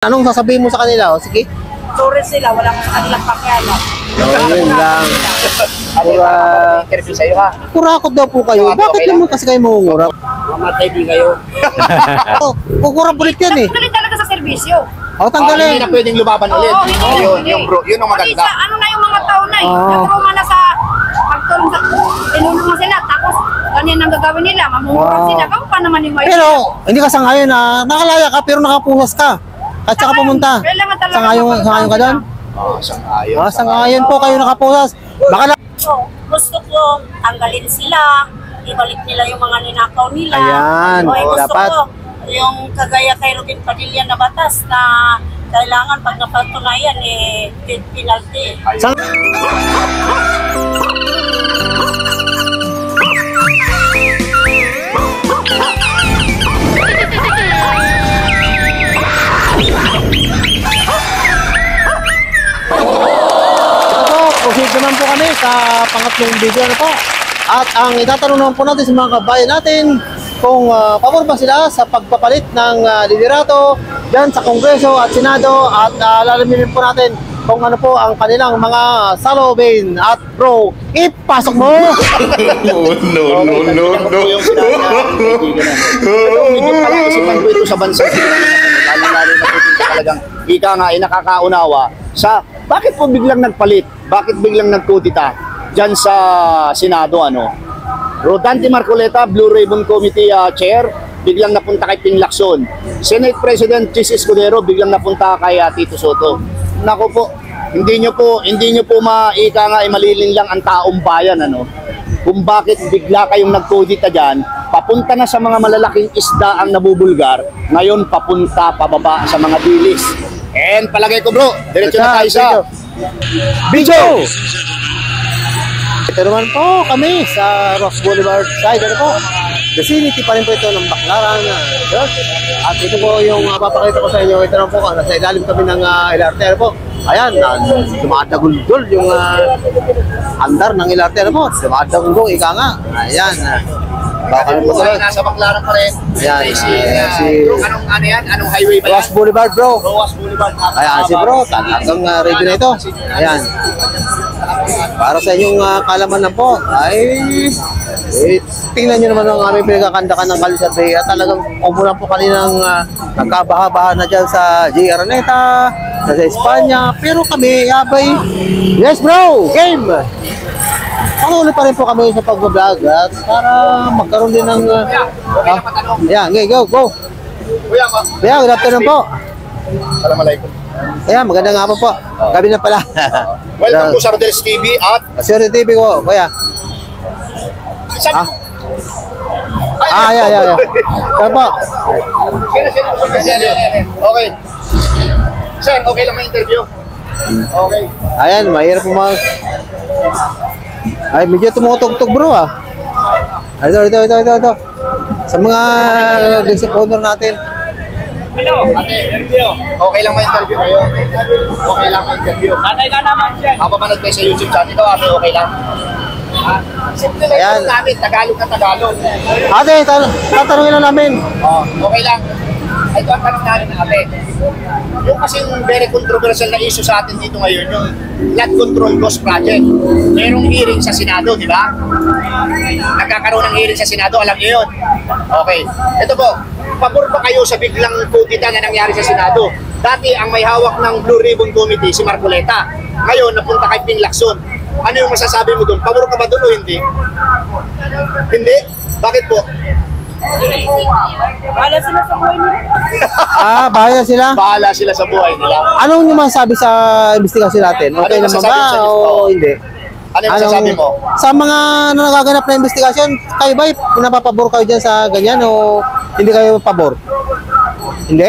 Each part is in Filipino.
Anong sasabihin mo sa kanila? O, sige. Sorry sila, wala ko sa kanilang pakialam. Yun lang. Interview sa'yo ha. Kurakot daw po kayo. Bakit naman kasi kayo mangungurap? Mamatay din kayo. Kukurap ulit yan eh. Tanggalin talaga sa serbisyo. O, tanggalin. Hindi na pwedeng lumaban ulit. Yun ang maganda. Ano na yung mga tao na eh. Nagtrauma na sa pagtulong sa tinulungan sila. Tapos ganyan ang gagawin nila. Mamungurap sila. Kung pa naman yung Pero, hindi ka sangayon na nakalaya ka pero nakapusas ka. At saka pumunta. Sangayon ka doon? Sangayon. Sangayon po kayo nakapusas. Baka gusto ko tanggalin sila. Ibalik nila yung mga ninakaw nila. Ayan, Gusto dapat. ko yung kagaya kay Robin Padilla na batas na kailangan pag napatunayan death penalty. proceed naman po kami sa pangatlong video na po. At ang itatanong naman po natin sa mga kabayan natin kung pabor ba sila sa pagpapalit ng liderato dyan sa Kongreso at Senado, at lalamin po natin kung ano po ang kanilang mga salobin. At bro, ipasok mo! No. Medyo palang isipan ko ito sa bansa. Lalo-lalo na po talagang ika nga ay nakakaunawa sa bakit po biglang nagpalit? Bakit biglang nagkutita dyan sa Senado, ano? Rodante Marcoleta, Blue Ribbon Committee Chair, biglang napunta kay Ping Lacson. Senate President Chis Escudero, biglang napunta kay Tito Soto. Nako po, hindi nyo po maika nga ay malilin lang ang taong bayan, ano? Kung bakit bigla kayong nagkutita dyan, papunta na sa mga malalaking isda ang nabubulgar, ngayon papunta pababa sa mga dilis. And palagay ko bro, diretso na tayo sa video! Ito naman po kami sa Ross Boulevard side. Ano po? Vicinity pa rin po ito ng Baclaran. At ito po yung papakita ko sa inyo. Ito naman po, nasa ilalim kami ng LRT. Ano po? Ayan, dumadagundol yung andar ng LRT. Ano po? Dumadagundol, ika nga. Ayan. Baka naman po tayo nasa Baclaran pa rin. Ayan. Ano yan? Anong highway ba yan? Ross Boulevard bro. Ross Boulevard. Ayan si bro, talagang ready na ito. Ayan. Para sa inyong kalaman na po, ay tingnan nyo naman ang aming pinagkakandakan ng Kalisabay. At talagang umulan po kaninang nagkabaha-baha na dyan sa J. Araneta, sa Espanya. Pero kami, abay, yes bro, game! Pangulit pa rin po kami sa pag-vlog at para magkaroon din ng ayan, okay, go! Kuya, good afternoon po. Assalamualaikum. Ayan, magandang hapon po. Gabi na pala. Welcome to Sardeles TV at Sir TV ko, kuya. Ayan. Sir po. Okay. Sir, okay lang ma-interview? Okay. Ayan, mahirap po mga... Ay, medyo tumutugtog bro ah. Ito. Sa mga basic owner natin. Hello. Okay lang ma-interview kayo? Okay lang ma-interview. Nanay ka naman siya. Mapapanood kayo sa YouTube channel ko, okay lang. Simple lang namin, Tagalog na Tagalog. Ate, tatanungin na namin. Okay lang. Ito ang tanong namin ate. Yung kasing very controversial na issue sa atin dito ngayon, yung Flood Control Cost Project. Merong hearing sa Senado, di ba? Nagkakaroon ng hearing sa Senado, alam niyo yun? Okay. Ito po, pabor ba kayo sa biglang kutita na nangyari sa Senado? Dati ang may hawak ng Blue Ribbon Committee, si Marcoleta. Ngayon, napunta kay Ping Lacson. Ano yung masasabi mo doon? Pabor ka ba doon o hindi? Hindi? Bakit po? Bahala sila sa buhay nila. Bahala sila? Bahala sila sa buhay nila. Anong yung masasabi sa investigasyon natin? Okay naman ba o hindi? Ano yung masasabi mo? Sa mga nagaganap na investigasyon, kayo ba pinapapabor kayo dyan sa ganyan o hindi kayo pabor? Hindi?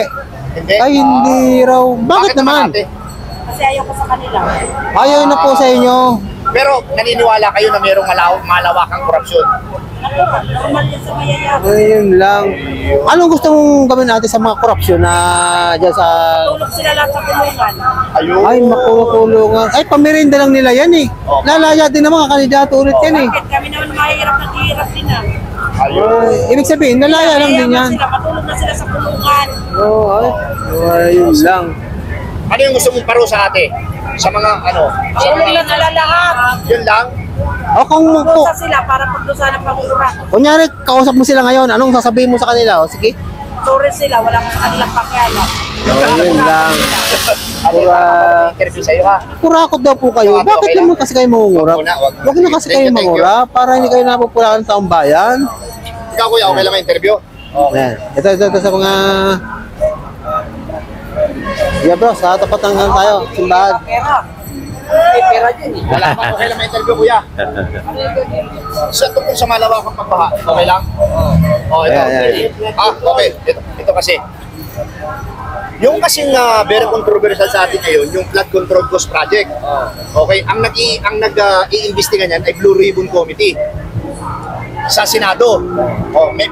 Hindi? Ay, hindi raw. Bakit naman? Kasi ayaw ko sa kanila. Ayaw na po sa inyo. Pero naniniwala kayo na mayroong malawakang korupsyon? Normal yan sa mayayaman. Ayun lang. Anong gusto mong gawin natin sa mga korupsyon na dyan sa... Tulog sila lahat sa kulungan. Ayun. Ay, makulungan. Ay, pamirinda lang nila yan eh. Lalaya din naman kandidato ulit yan eh. Bakit kami naman mahirap din na? Ayun. Ibig sabihin, nalaya lang din yan. Sila, matulog na sila sa kulungan. Oo, ayun lang. Ano yung gusto mong parusa ate? Sa mga ano? Sa Tulong mga, lang ala lahat. yun lang? O kung, Pusa sila para pagdusa ng pangungura. kunyari, kausap mo sila ngayon, anong sasabihin mo sa kanila? O, sige. Sorry sila, wala kang kanilang pakialam. Yun lang. Ano yung interview sa'yo ha? Kurakot daw po kayo. Okay Bakit lang. naman kasi kayo mangungura? Wag muna, wag muna. Huwag na kasi kayo Thank you. mangungura para hindi kayo napupulaan ng taong bayan. Ikaw kuya, okay lang ang interview? Yan. Ito sa mga... Yeah bro, sa tapat ng tayo, simbahan. Pera. May pera dyan eh. Wala pa, okay lang ang interview kuya. Sa tungkol sa malawakang pagbaha, okay lang? Oh, ito. Yeah. Okay. Ito kasi. Yung kasing very controversial sa atin ngayon, yung flood control cost project. Okay, ang nag-iimbestiga niyan ay Blue Ribbon Committee sa Senado.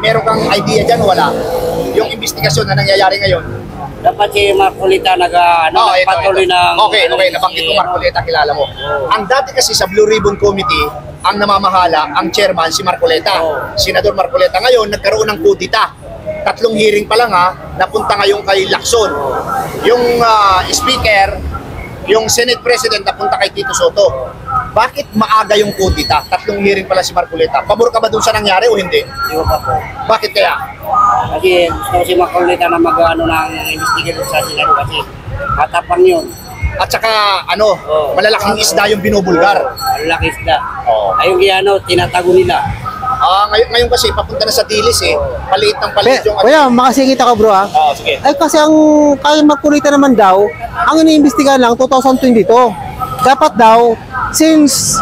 Meron kang idea diyan wala? Yung investigasyon na nangyayari ngayon. Dapat si Marcolita Ito. nagpatuloy ng... Okay, nabanggit ko Marcoleta, kilala mo. Ang dati kasi sa Blue Ribbon Committee, ang namamahala, ang chairman si Marcoleta. Senador Marcoleta. Ngayon, nagkaroon ng kudita. 3 hearing pa lang napunta ngayon kay Lacson. Yung speaker, yung Senate President napunta kay Tito Soto. Bakit maaga yung kudita? 3 hearing pala si Marcoleta. Pabor ka ba dun sa nangyari o hindi? Hindi ko pa po. Bakit kaya? Kasi gusto ko si Marcolita na mag-ano ng investigator sa Senado kasi matapang yun. At saka, malalaking isda yung binubulgar. Ang laki isda. Oo. Ayun kaya tinatago nila. Ngayon kasi, papunta na sa Dilis Paliit ng paliit yung... Kuya, makasingit ako bro ha. Sige. Ay kasi ang kaya magkulita naman daw, ang iniimbestigahan lang 2022. Dapat daw since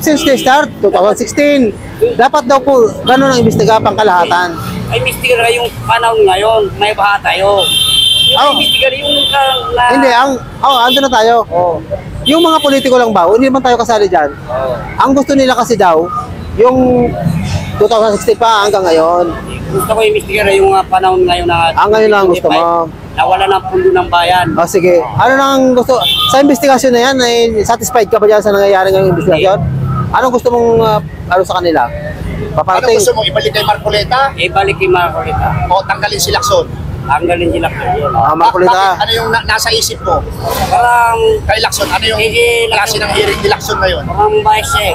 they start 2016, dapat daw po ganun ang imbestiga pang kalahatan. Ay, investigator yung panahon ngayon. May baha tayo. Yung investigator yung Hindi, ando na tayo. Yung mga politiko lang ba, hindi naman tayo kasali diyan. Ang gusto nila kasi daw yung 2016 pa hanggang ngayon. Gusto ko investigator yung panahon ngayon na... Ngayon lang gusto mo. Nawala ng pundo ng bayan. O sige, ano nang gusto sa investigasyon na yan, ay satisfied ka ba dyan sa nangyayari ngayong investigasyon? Anong gusto mong sa kanila? Ano Paparating? gusto mo? Ibalik kay Marcoleta Ibalik kay Marcolita. o tanggalin si Lacson? Ang galing sila kayo. Marcolita. Ano yung nasa isip mo? Parang Kay Lacson, ano yung klase ng hearing ni Lacson ngayon? parang bias eh.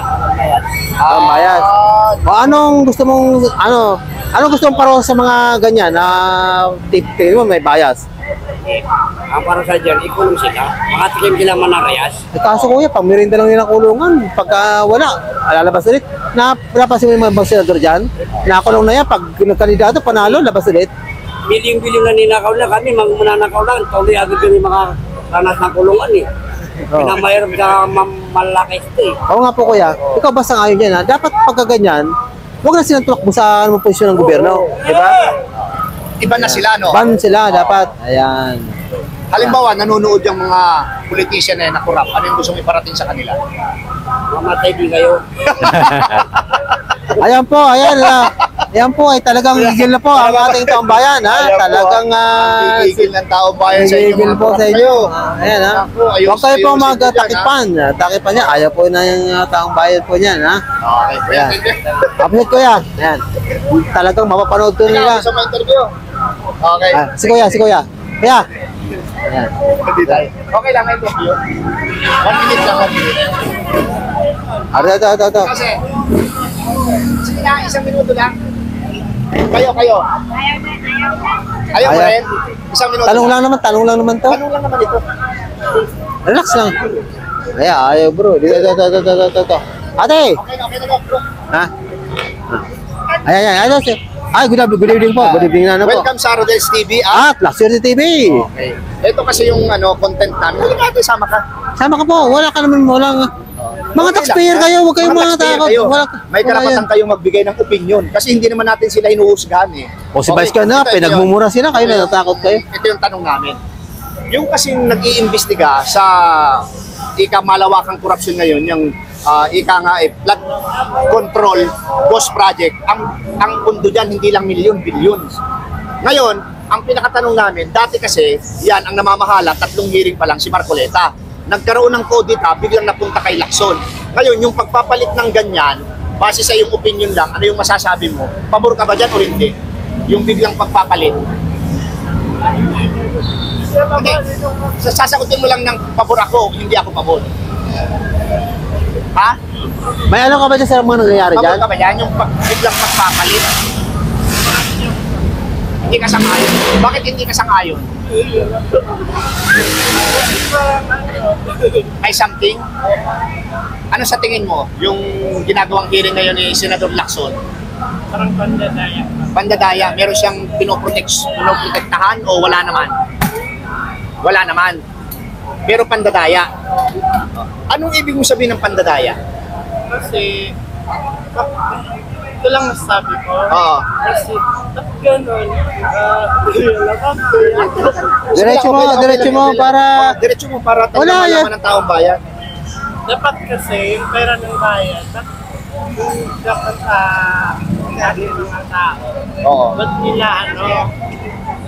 Ang bayad. O anong gusto mong anong gusto mong paro sa mga ganyan na tip mo may bias? Ang para sa dyan, ikulong sila. Makatikim sila manarayas. Kaso kuya, pang merinda lang nila kulungan. Pagka wala, lalabas ulit. Napasin mo yung mga senador dyan. Nakulong na yan. Pag nagkandidato, panalo, labas ulit. Bilyong-bilyong na ninakaw na kami, mananakaw lang. Tuloy agad kami mga ranas ng kulungan eh. Pinamayroon sa malaki ito eh. Oo nga po kuya, ikaw basta ngayon dyan ha. Dapat pagka ganyan, huwag na silang tumakbo sa posisyon ng gobyerno. Di ba? Iba na sila, no? Ban sila dapat. Ayan. Halimbawa, nanonood yung mga politician na kurap. Ano yung gusto mong iparating sa kanila? Mamatay din kayo. Ayan po, ayan. Ayan po, ay talagang gigil na po ang ating taong bayan. Ha? Ayan po, Talagang Gigil ng taong bayan sa inyo. gigil po sa inyo. Ayan ha. Ako, ayos- Huwag kayo po ayusin magtakipan. Takipan niya. Ayaw po na yung taong bayan po niyan. Ha? Okay, kuya. Ayan. Kapit kuya. Ayan. Talagang mapapanood to Ikaw, nila. gusto mo interview? Okay. Si kuya, si kuya. Kuya. Ayan. Okay lang, interview. 1 minute lang, 1 minute. Ito. Kasi, sige na, 1 minuto lang. Kayo. Ayaw mo Ayaw. rin? 1 minuto Tanong lang naman to. Tanong lang naman ito. Relax lang. Ayaw bro. Dito. Ate! Okay na, bro. Ha? Ayan. Ay, good evening po. Good evening na po. Welcome sa Rodels TV. Luxury TV. Okay. Ito kasi yung content namin. Hindi natin sama ka. Sama ka po. Wala ka naman. Walang... Mga taxpayer kayo. Huwag kayong mga taxpayer takot. kayo. May wala karapatan yan. kayong magbigay ng opinion kasi hindi naman natin sila hinuhusgahan eh. O si Vice ka na. ito yun. Pinagmumura sila. Kayo na natakot kayo. Ito yung tanong namin. Yung kasing nag-iimbestiga sa malawakang korupsyon ngayon, yung flood control ghost project, ang pundo dyan hindi lang milyon, billions. Ngayon, ang pinakatanong namin, dati kasi, yan, ang namamahala, 3 hearing pa lang si Marcoleta. Nagkaroon ng kodita, biglang napunta kay Lacson. Ngayon, yung pagpapalit ng ganyan, base sa iyong opinion lang, ano yung masasabi mo? Pabor ka ba dyan o hindi? Yung biglang pagpapalit. Hindi. Sasagutin mo lang ng pabor ako, hindi ako pabor. Ha? May ano ka ba dyan sa mga nangyayari Pabor dyan? ka ba yan? Yung biglang magpapalit? Hindi ka sang-ayon. Bakit hindi ka sang-ayon? May something? Ano sa tingin mo? Yung ginagawang hearing ngayon ni Senador Lacson? Parang pandadaya. Pandadaya, meron siyang pinoprotektahan o wala naman? Wala naman. Pero pandadaya. Anong ibig mo sabihin ng pandadaya? Kasi, ito lang masasabi ko. Oo. Kasi, at ganun, Diretso mo para... Diretso mo para tayo Wala, malaman ng taong bayan. dapat kasi, yung pera ng bayan, dapat ng mga tao. Oo. Ba't nila,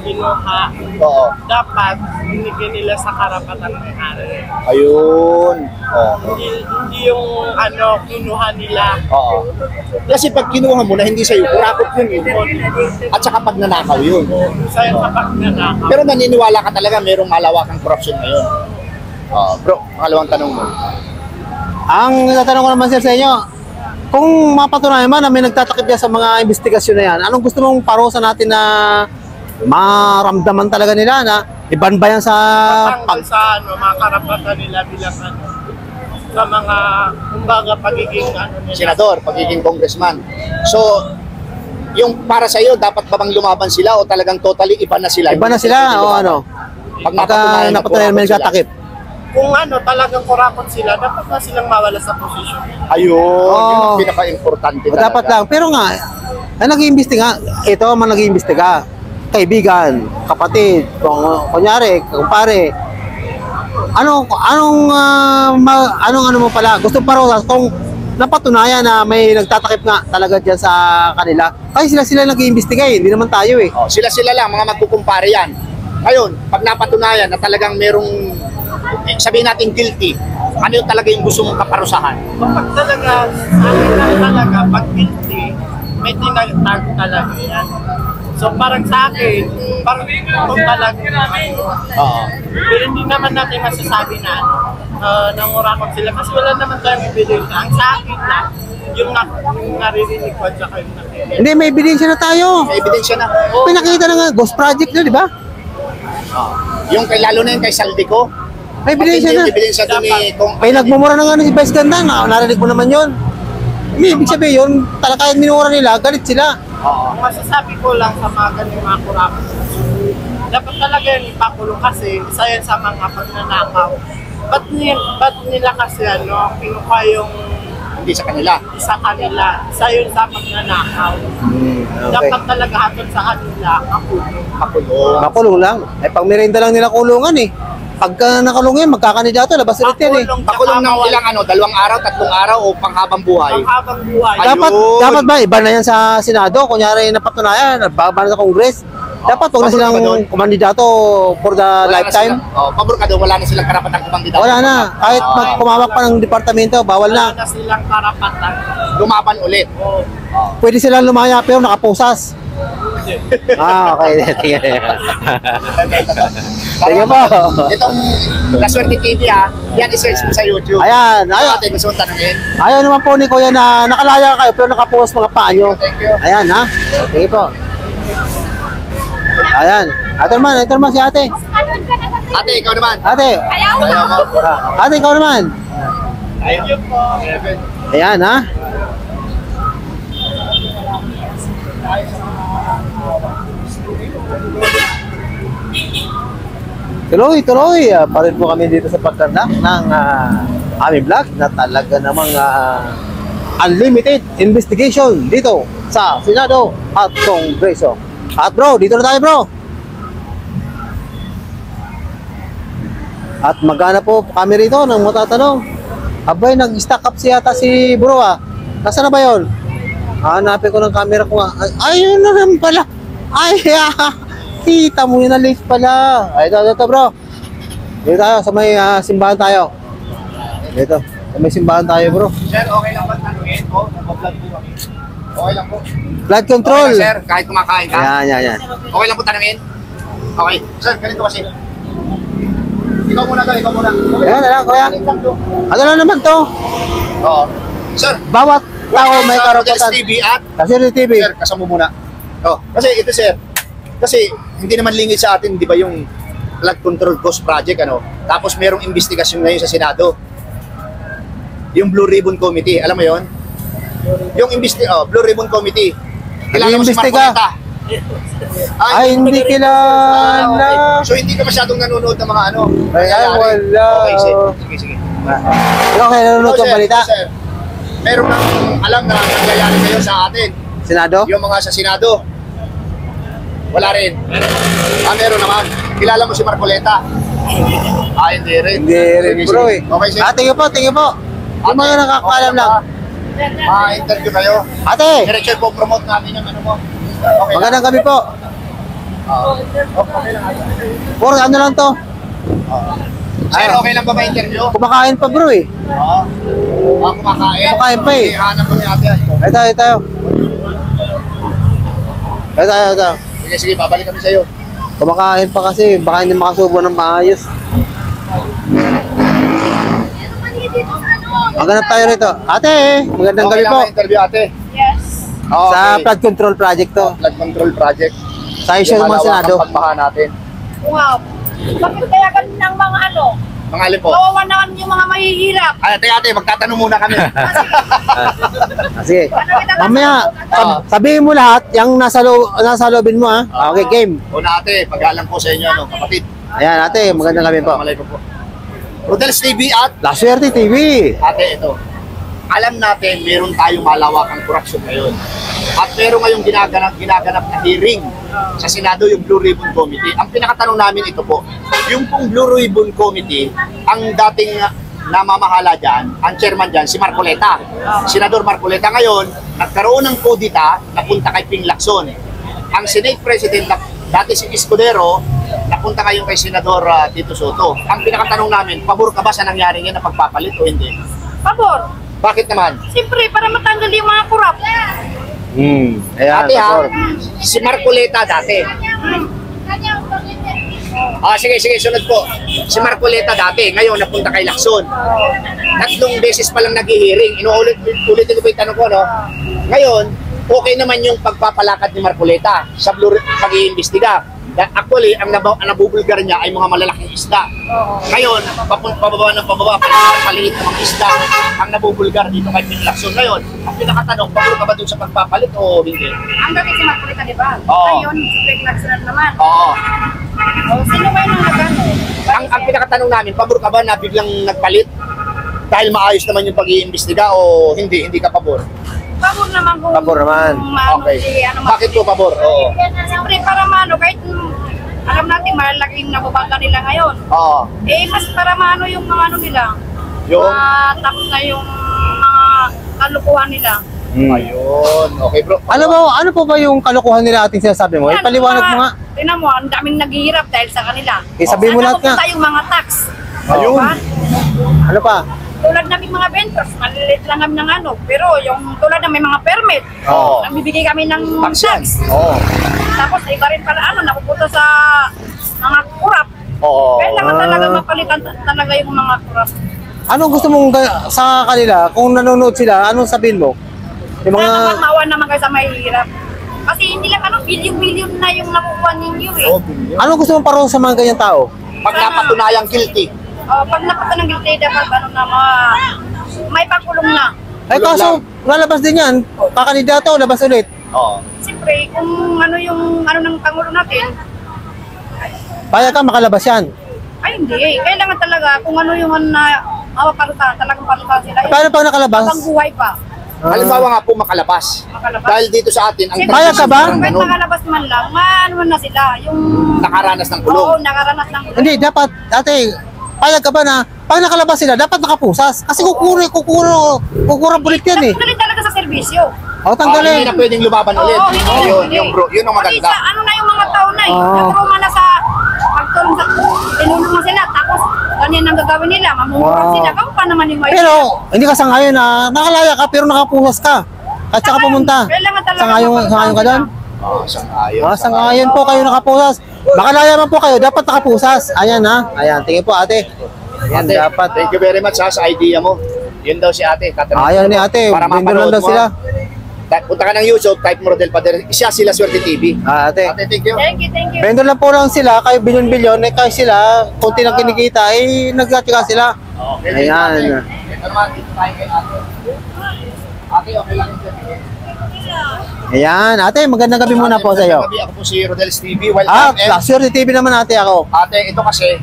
kinuha? Oo. Dapat, binigyan nila sa karapatan ng hari. Ayun. Oo. Hindi yung, kinuha nila. Oo. Kasi pag kinuha mo na hindi sa'yo, kurakot yun. At saka pag nanakaw yun. Sa'yo kapag nanakaw. Pero naniniwala ka talaga merong malawakang korupsyon ngayon. Bro, pangalawang tanong mo. Ang tatanong ko naman sir sa inyo, kung mapatunayan man na may nagtatakip yan sa mga investigasyon na yan, anong gusto mong parusa natin na maramdaman talaga nila na iban ba yan sa Tanggal sa mga karapatan nila bilang sa mga, kumbaga, pagiging nila. Senador, pagiging congressman. So, yung para sa iyo, dapat ba bang lumaban sila o talagang totally iba na sila? Iba na sila o ano? Pag Pagka na napatunayan may kurakot sila. nagtatakip. Kung talagang kurakot sila, dapat na silang mawala sa posisyon. Ayun, yun ang Oo. pinaka-importante O, dapat lang. Pero nga, ang nag-iimbestiga, ito man nag-iimbestiga. Kaibigan, kapatid, kunyari, kumpare. Anong mo pala? Gusto parusa kung napatunayan na may nagtatakip nga talaga dyan sa kanila. Kasi sila nag-iimbestiga hindi naman tayo eh. Sila lang, mga magkukumpare yan. Ngayon, pag napatunayan na talagang merong, sabihin natin guilty, ano yung talaga yung gusto mong kaparusahan? Kapag talaga, pag guilty, may tinatag talaga yan. So parang sa akin, parang kung talaga, Oo. pero hindi naman natin masasabi na nangurakot sila kasi wala naman tayong ebidensya. Ang sa akin na, yung naririnig ko at saka yung nakikinig. Hindi, may ebidensya na tayo. May ebidensya na. Pinakita na nga, Ghost Project na, di ba? Yung lalo na yung kay Saldico. May ebidensya na. Yung ebidensya doon ni Kong. May nagmumura na nga si Vice Ganda, narinig mo naman yun. Hindi, ibig sabihin yun, talaga kahit minura nila, galit sila. Ang masasabi ko lang sa mga ganyung mga kurakot, dapat talaga yung ipakulong kasi isa yan sa mga pagnanakaw. Ba't nila kasi kinuha yung Hindi sa kanila. isa kanila, isa yun sa pagnanakaw. Dapat talaga hatod sa kanila, kakulong. Makulong. Makulong lang. Eh, pag merenda lang nila kulungan eh. Pagka nakulong yan, magkakandidato, labas ulit yan eh. Makulong ng ilang 2 araw, 3 araw o panghabang buhay. Panghabang buhay. Ay, Ayun. Dapat ba, iba na yan sa Senado, kunyari napatunayan, nagbaba na sa Congress. Dapat huwag na Pabor ka silang doon? kumandidato for the Wala na lifetime. sila- pabor ka doon, wala na silang karapatang kumandidato. Wala na. Kahit kumawak pa ng departamento, bawal Wala na. na silang karapatan. Lumaban ulit. O, Pwede silang lumaya pero nakapusas. Okay. Sige po. Itong La Suerte TV yan i-search mo sa YouTube. Ayan, Ano ayan. natin gusto mong tanongin? Ayaw naman po ni Kuya na nakalaya kayo pero nakapuos mga paa nyo. Thank you. Ayan ha. Sige po. Ayan. Ito naman si ate. Ate, ikaw naman. Ate. Ayaw mo. Ate, ikaw naman. thank you po. Ayan ha. Tuloy. Parin po kami dito sa pagkandak ng aming vlog na talaga namang unlimited investigation dito sa Senado at Kongreso. At bro, dito na tayo bro. At magana po kami rito ng matatanong. Abay, nag-stack up yata si bro Nasaan na ba yun? Hanapin ko ng camera ko nga. Ayun na naman pala. Kita mo yun na late pala. Ito bro. Dito tayo sa may simbahan tayo. Dito. Sa may simbahan tayo bro. Sir, okay lang ba tanongin? Nag-vlog po kami. Okay lang po. Blood control. Okay lang, sir, kahit kumakain ka. Yan. Okay lang po tanongin? Okay. Sir, ganito kasi. Ikaw muna to, ikaw muna. Ayan na lang, kuya. Ano lang naman to? Oo. Sir, Bawat tao may sa Rodel's karapatan. TV at Kasi yung TV. Sir, kasama mo muna. Oh, kasi ito sir, kasi hindi naman lingid sa atin, di ba yung flood control cost project ano? Tapos merong investigasyon ngayon sa Senado. Yung Blue Ribbon Committee, alam mo 'yon? Yung Blue Ribbon Committee. Kilala mo si Nag-iimbestiga. Marcoleta? Ay, hindi kilala. Okay. So hindi ka masyadong nanonood ng mga ano? Ay, wala. Okay, sige. Ikaw kayo nanonood So, ng sir, balita? sir, meron nang alam na nangyayari ngayon sa atin. Senado? Yung mga sa Senado, wala rin. Meron naman. Kilala mo si Marcoleta? Hindi rin. Hindi rin, Sige, bro sige. eh. Okay, sige. Tingin po, tingin po. Yung mga nakakaalam lang. Interview kayo. Ate, Diretso po promote natin yung ano mo. Okay. magandang gabi po. Okay lang. Puro ano lang to. Sir, okay lang ba ma-interview? Kumakain pa bro eh. Oo. Kumakain. Kumakain pa eh. Hanap ko ni ate. Ay tayo. Ito. Sige, babalik kami sa'yo. Kumakain pa kasi, baka hindi makasubo ng maayos. Maghanap tayo rito. Ate, magandang gabi Okay lang po. ma-interview ate. Yes. Okay. Sa flood control project to. Flood control project. Sa issue ng mga Senado. Yung pagbaha natin. Wow. Bakit kaya ganun ang mga ano? Mga alin po. Kawawa naman yung mga mahihirap. Ate, magtatanong muna kami. Sige. Mamaya, sabihin mo lahat, yung nasa loobin mo ha. Okay, game. Una ate, pag-alam po sa inyo, ano, kapatid. Ayan ate, magandang gabi po. Malay po po. Rodel's TV at La Suerte TV. ate, ito. Alam natin, meron tayong malawakang korupsyon ngayon. At meron ngayong ginaganap na hearing sa Senado, yung Blue Ribbon Committee. Ang pinakatanong namin ito po, yung pong Blue Ribbon Committee, ang dating namamahala dyan, ang chairman dyan, si Marcoleta. Senador Marcoleta ngayon, nagkaroon ng kudita, napunta kay Ping Lacson. Ang Senate President, dati si Escudero, napunta ngayon kay Senador Tito Soto. Ang pinakatanong namin, pabor ka ba sa nangyari ngayon na pagpapalit o hindi? Pabor. Bakit naman? Siyempre, para matanggal yung mga kurap. Ayan, Ate ha, pabor. si Marcoleta dati. Sige, sunod po. Si Marcoleta dati, ngayon napunta kay Lacson. 3 beses pa lang nag-hearing. Ulitin ko po yung tanong ko, no? Ngayon, okay naman yung pagpapalakad ni Marcoleta sa pag-iimbestiga. Actually, ang nabubulgar niya ay mga malalaking isda. Ngayon, pababa ng pababa, paliit na mga isda ang nabubulgar dito kay Ping Lacson. Ngayon, ang pinakatanong, pabor ka ba dun sa pagpapalit o hindi? Ang dati si Marcoleta, di ba? Oo. Ngayon, si Ping Lacson naman. Oo. Sino ba yung nagano? Ang pinakatanong namin, pabor ka ba na biglang nagpalit? Dahil maayos naman yung pag-iimbestiga o hindi ka pabor? Pabor naman kung... Pabor naman. Okay. Bakit po pabor? Oo. Siyempre, para maano, kahit alam natin malalaking nababangga nila ngayon. Oo. Mas para maano yung mga ano nila. Yung? Tapos na yung mga kalukuhan nila. Ayun. Okay bro. Ano po ba yung kalokohan nila ating sinasabi mo? Yan, Paliwanag mo nga. Tingnan mo, ang daming naghihirap dahil sa kanila. Sabihin mo lahat nga. Saan napupunta yung mga tax? Ayun. Diba? Ano pa? Tulad namin mga vendors, maliliit lang kami ng ano. Pero yung tulad na may mga permit, Oo. nagbibigay kami ng Tax yan. tax. Oo. Tapos iba rin pala napupunta sa mga kurap. Oo. Kailangan talaga mapalitan talaga yung mga kurap. Anong gusto mong sa kanila? Kung nanonood sila, anong sabihin mo? Yung Kaya mga... naman mawa naman kayo sa mahihirap. Kasi hindi lang billion-billion na yung nakukuha ninyo eh. Oh, billion. Anong gusto mong parusa sa mga ganyang tao? Pag napatunayang guilty. Pag napata ng guilty, dapat may pagkulong na. Ay kaso, lalabas din yan. Kakandidato, labas ulit. Oo. Siyempre, kung ano yung ng Pangulo natin, Payag ka, makalabas yan. ay hindi. Kailangan talaga kung ano yung paruta, talagang paruta sila. Paano pag nakalabas? Habang buhay pa, Halimbawa nga po makalabas. makalabas. Dahil dito sa atin, ang Siyempre, Payag ka ba? Kahit makalabas man lang, maano na sila. Yung... nakaranas ng kulong. Oo, nakaranas ng kulong. Hindi, dapat, ate, payag ka ba na pag nakalabas sila, dapat nakapusas. Kasi kukurang bulit yan eh. Tanggalin talaga sa serbisyo. O, Hindi tanggalin. na pwedeng lumaban ulit. Oo, hindi. Yun, bro, yun ang Kasi maganda. sa ano na yung mga tao na eh. Oo. Natrauma na sa pagtulong sa... Tinulungan sila. Tapos, ganyan ang gagawin nila. Mamumurot Oo. sila. Kung pa naman yung may... Pero, hindi ka sangayon na nakalaya ka pero nakapusas ka. At saka pumunta. Kailangan talaga Sangayon ka doon? Oo, sang-ayon. Sangayon po kayo nakapusas. Baka nayaman po kayo, dapat nakapusas. Ayan ha. Ayan, tingin po ate. Ayan, Ate, dapat. thank you very much ha, sa idea mo. Yun daw si ate. Ayan ni ate, Para vendor mapanood lang daw mo, sila. Punta ka ng YouTube, type mo Rodel Pader. Isa sila Swerte TV. Ate. Ate, thank you. Thank you, thank you. Vendor lang po lang sila, kayo bilyon-bilyon, eh kayo sila, konti lang kinikita, eh nagkatika sila. Okay, Ayan. Ito naman, dito tayo kay ate. Ate, okay lang ito. Ayan, ate, magandang gabi muna po sa iyo. Gabi, ako po si Rodel's TV. Welcome. Ah, Swerte TV naman ate ako. Ate, ito kasi,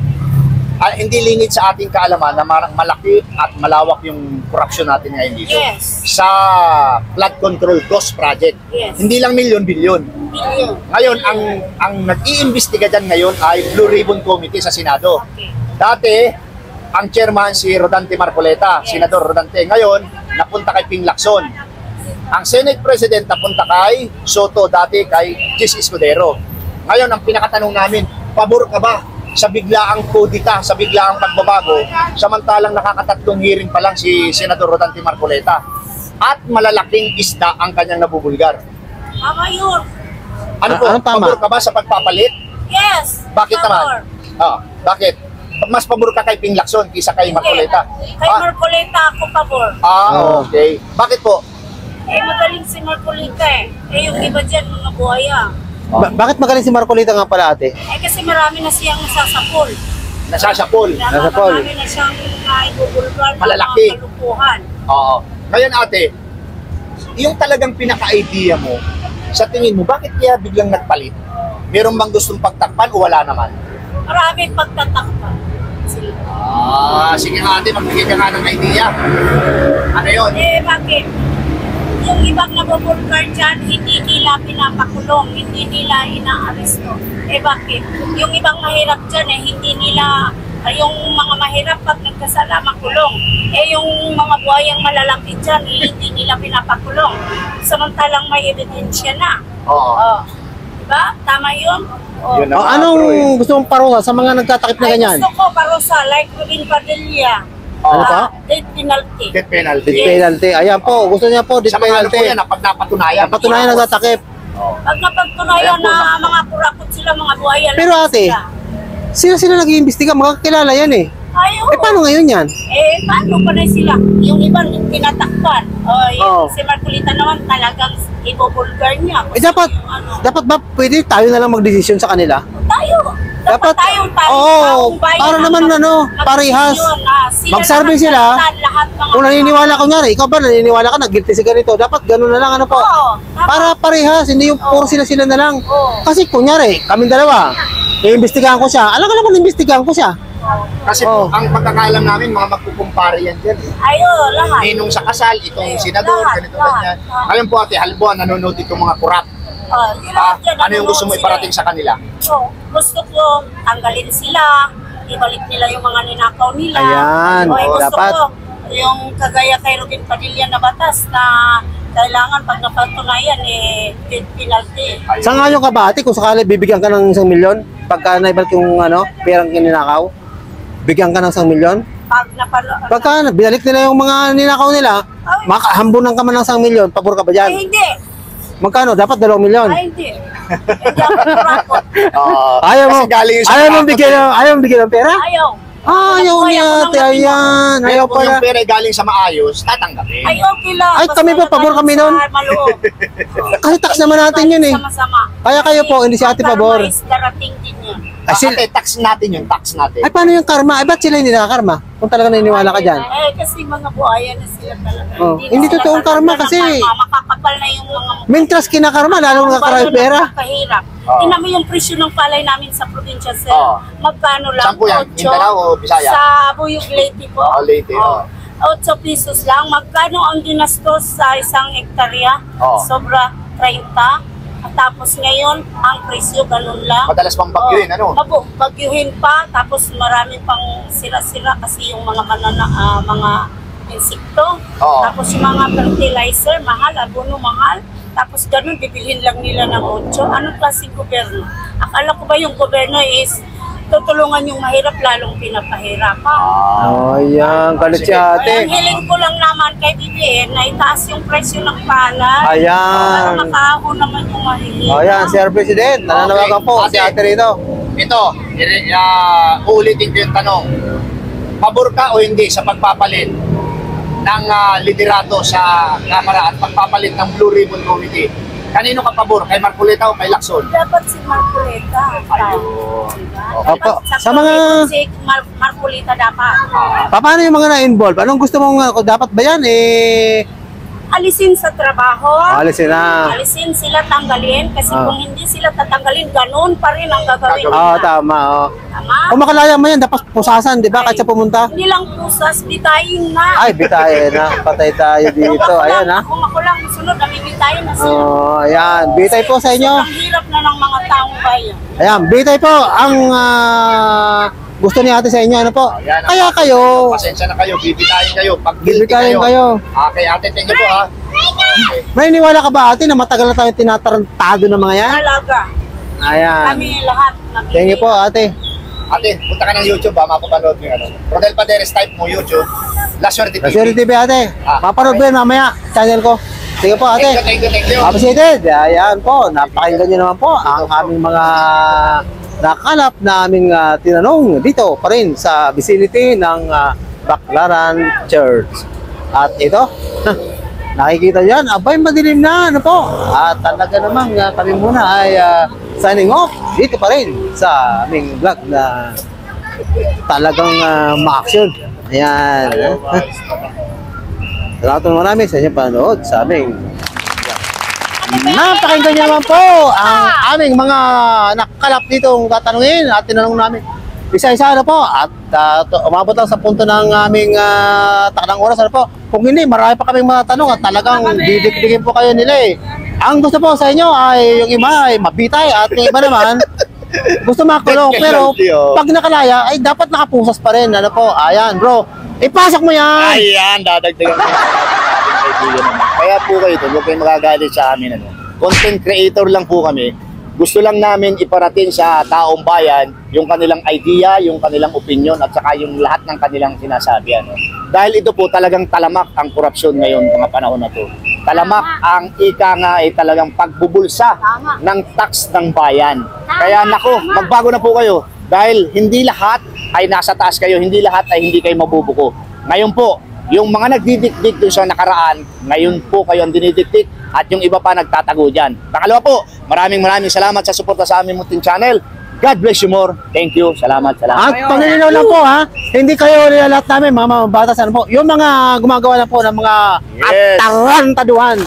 hindi lingid sa ating kaalaman na malaki at malawak yung corruption natin ngayon dito. Yes. Sa flood control ghost project. Yes. Hindi lang milyon-bilyon. Billion. Ngayon, ang nag-iimbestiga dyan ngayon ay Blue Ribbon Committee sa Senado. Okay. Dati, ang chairman si Rodante Marcoleta, Yes. Senador Rodante. Ngayon, napunta kay Ping Lacson. Ang Senate President napunta kay Soto, dati kay Chis Escudero. Ngayon, ang pinakatanong namin, pabor ka ba sa biglaang kodita, sa biglaang pagbabago, samantalang nakakatatlong hearing pa lang si Senador Rodante Marcoleta at malalaking isda ang kanyang nabubulgar. Tama yun. Ano po, Anong tama? pabor ka ba sa pagpapalit? Yes. Bakit Pabor. naman? Bakit? Mas pabor ka kay Ping Lacson kaysa kay Marcoleta? Kay Marcoleta ako pabor. Okay. Bakit po? Eh, magaling si Marcoleta eh. Eh, yung iba dyan, mga buhaya. Bakit magaling si Marcolita nga pala ate? Eh, kasi marami na siyang nasasapol. Nasasapol. Nasapol. Marami na siyang naibubulgar ng Malalaki. mga kalupuhan. Oo. Ngayon ate, yung talagang pinaka-idea mo, sa tingin mo, bakit kaya biglang nagpalit? Meron bang gustong pagtakpan o wala naman? Marami pagtatakpan sila. Sige nga ate, magbigay ka nga ng idea. Ano yun? Eh, bakit? Yung ibang nabubulgar dyan, hindi nila pinapakulong, hindi nila inaaresto. Eh, bakit? Yung ibang mahirap dyan, eh, hindi nila, yung mga mahirap pag nagkasala, makulong. Eh, yung mga buhayang malalaki dyan, eh, hindi nila pinapakulong. Samantalang may ebidensya na. Oo. Oh. Diba? Tama yun? Oh. Yun na nga, bro, eh. Anong gusto mong parusa sa mga nagtatakip na Ay, ganyan? gusto ko parusa, like Rubin Padilla. Ano pa? Death penalty. Death penalty. Death penalty. Ayan po, gusto niya po, death Sa mga ano po penalty. yan, pag napatunayan. Patunayan nagtatakip. Pag napagtunayan Ayan po, na mga kurakot sila, mga buhaya lang Pero ate, sila. sila nag-iimbestiga, makakilala yan eh. Ayaw. Eh paano ngayon yan? Eh, paano pa na sila? Yung iba, tinatakpan. O, yung Oo. si Marcolita naman, talagang ibubulgar niya. Eh dapat, Yung ano, dapat ba pwede tayo na lang magdesisyon sa kanila? tayo. Dapat tayong oo, taong bayan para ang naman parehas. magdesisyon, sila Mag-survey naman sila. lahat mga Kung naniniwala ko nga ikaw ba naniniwala ka na guilty si ganito, dapat ganun na lang ano po. Oo, tama. Para parehas, hindi yung puro sila na lang. Oo. Kasi kunyari, kaming dalawa, iimbestigahan ko siya. Alam ka naman, iimbestigahan ko siya. Kasi Oo. ang pagkakaalam namin, mga magkukumpare yan dyan. Ayo, lahat. Ninong sa kasal, itong senador, Lahat, ganito, lahat, ganyan. lahat. Ngayon po ate, halimbawa nanonood itong mga kurap. Lahat yan, Ano yung gusto mo nanonood iparating sila. sa kanila? So, gusto ko tanggalin sila, ibalik nila yung mga ninakaw nila. Ayan, O, gusto dapat. ko yung kagaya kay Rubin Padilla na batas na kailangan pag napatunayan death penalty. Sa ngayon ka ba ate, kung sakali bibigyan ka ng 1 milyon, pagka naibalik yung perang kininakaw, bigyan ka ng 1 milyon? Pag Pagka binalik nila yung mga ninakaw nila, makahambunan ka man ng 1 milyon, pabor ka ba dyan? Ay, hindi. Magkano? Dapat 2 milyon. Ay, hindi. Hindi ako kurakot. Ayaw mo, Kasi galing yung sa ayaw mo kurap. bigyan ng pera? Ayaw. Ayaw Kaya niya ko ate, nang ayan. Pero Ayaw kung pala. yung pera ay galing sa maayos, tatanggapin. Ay, okay lang. Ay, Basta kami pa, pabor nagaling kami sa nun. maloob. Kasi tax naman natin yun eh. Sama-sama. Kaya kayo po, hindi si ate pabor. Karma is darating din yun. Ate, tax natin yun, tax natin. Ay, paano yung karma? Ay, ba't sila hindi nakakarma? Kung talaga naniniwala ka dyan. Eh, kasi mga buhaya na sila talaga. Oh, na hindi sila totoong talaga karma ng kasi- Makakapal na yung mga Mentras kinakarma, lalong nakakarami pera. Kahirap. Oo. Tingnan mo yung presyo ng palay namin sa probinsya, sir. Oo. Magkano lang? Saan po yan? 8 Mindanao o Bisaya? Sa Buyog Leyte po. Leyte, oo. 8 pesos lang. Magkano ang ginastos sa isang hektarya? Oo. Sobra 30. At tapos ngayon, ang presyo ganun lang. Madalas pang bagyuhin, ano? Bagyuhin pa, tapos marami pang sira-sira kasi yung mga mga insekto. Oo. Tapos yung mga fertilizer, mahal, abono mahal. Tapos ganun, bibilhin lang nila ng 8. Anong klaseng gobyerno? Akala ko ba yung gobyerno is tutulungan yung mahirap, lalong pinapahirapan. Oh, yan. Galit si Kaya ang ate. hiling ko lang naman kay BBM na itaas yung presyo ng palay. Ayan. Para makaahon naman yung mahirap. Oh, yan, Sir President. Nananawagan po si Okay. ate rito. ito, uulitin ko yung tanong. Pabor ka o hindi sa pagpapalit ng liderato sa Kamara at pagpapalit ng Blue Ribbon Committee? Kanino ka pabor? Kay Marcoleta o kay Lacson? Dapat si Marcoleta. Ayun. Diba? Opo. Dapat Sa mga- si Marcoleta dapat. Paano yung mga na-involve? Anong gusto mong dapat ba yan? Alisin sa trabaho. Alisin na. Alisin sila, tanggalin. Kasi Ah. kung hindi sila tatanggalin, ganun pa rin ang gagawin Oo, nila. tama. Oh. Tama? Kung makalaya mo yan, dapat pusasan, di ba? Kahit siya pumunta. Hindi lang pusas, bitayin na. Ay, bitayin na. Patay tayo dito. Ayan, ha? Kung ako lang sunod, namimitayin na sila. Oh, ayan. Bitay po sa inyo. Ang hirap na ng mga taong bayan. Ayan, bitay po ang gusto ni ate sa inyo. Ano po? Ayan, Kaya kayo, Pasensya na kayo, bibitayin kayo. Pag guilty bibitayin kayo. Okay, ate, thank you po ha. May iniwala ka ba ate na matagal na tayong tinatarantado ng mga yan? Talaga. Ayan. Kami lahat. Thank you po ate. Ate, punta ka ng YouTube ha, mapapanood mo yung ano. Rodel Paderes, type mo YouTube. La Suerte TV. Kasuri TV ate. Ah, Papanood ba yun mamaya? Channel ko. Sige po ate. Thank you. Appreciated. Ayan po. Napakinggan nyo naman po ang aming mga nakalap na aming tinanong dito pa rin sa vicinity ng Baclaran Church. At ito, nakikita yan, abay madilim na, ano po. At talaga namang kami muna ay signing off dito pa rin sa aming vlog na talagang ma-action. Ayan. Salamat naman marami sa inyong panood sa aming napakinggan niyo naman po ang aming mga nakalap ditong tatanungin at tinanong namin isa-isa na po at umabot lang sa punto ng aming takdang oras na po. Kung hindi, marami pa kaming mga tanong at talagang didikdikin po kayo nila eh. Ang gusto po sa inyo ay yung iba ay mabitay at yung iba naman gusto makulong pero pag nakalaya ay dapat nakapusas pa rin. Ano po? Ayan bro, ipasok mo yan! Ayan, dadagdagan ko yung kaibigan naman. Kaya po kayo ito, huwag kayong magagalit sa amin. Ano. Content creator lang po kami. Gusto lang namin iparating sa taong bayan yung kanilang idea, yung kanilang opinion at saka yung lahat ng kanilang sinasabi. Ano. Dahil ito po talagang talamak ang korupsyon ngayon mga panahon na to. Talamak ang ika nga ay talagang pagbubulsa ng tax ng bayan. Kaya nako, magbago na po kayo. Dahil hindi lahat ay nasa taas kayo, hindi lahat ay hindi kayo mabubuko. Ngayon po, yung mga nagdidikdik doon sa nakaraan, ngayon po kayo ang dinidikdik at yung iba pa nagtatago dyan. Pangalawa po, maraming salamat sa suporta sa aming munting channel. God bless you more. Thank you. Salamat. At pangininaw lang po ha, hindi kayo lahat namin mga mabatas ano po, yung mga gumagawa na po ng mga Yes. atarantaduhan.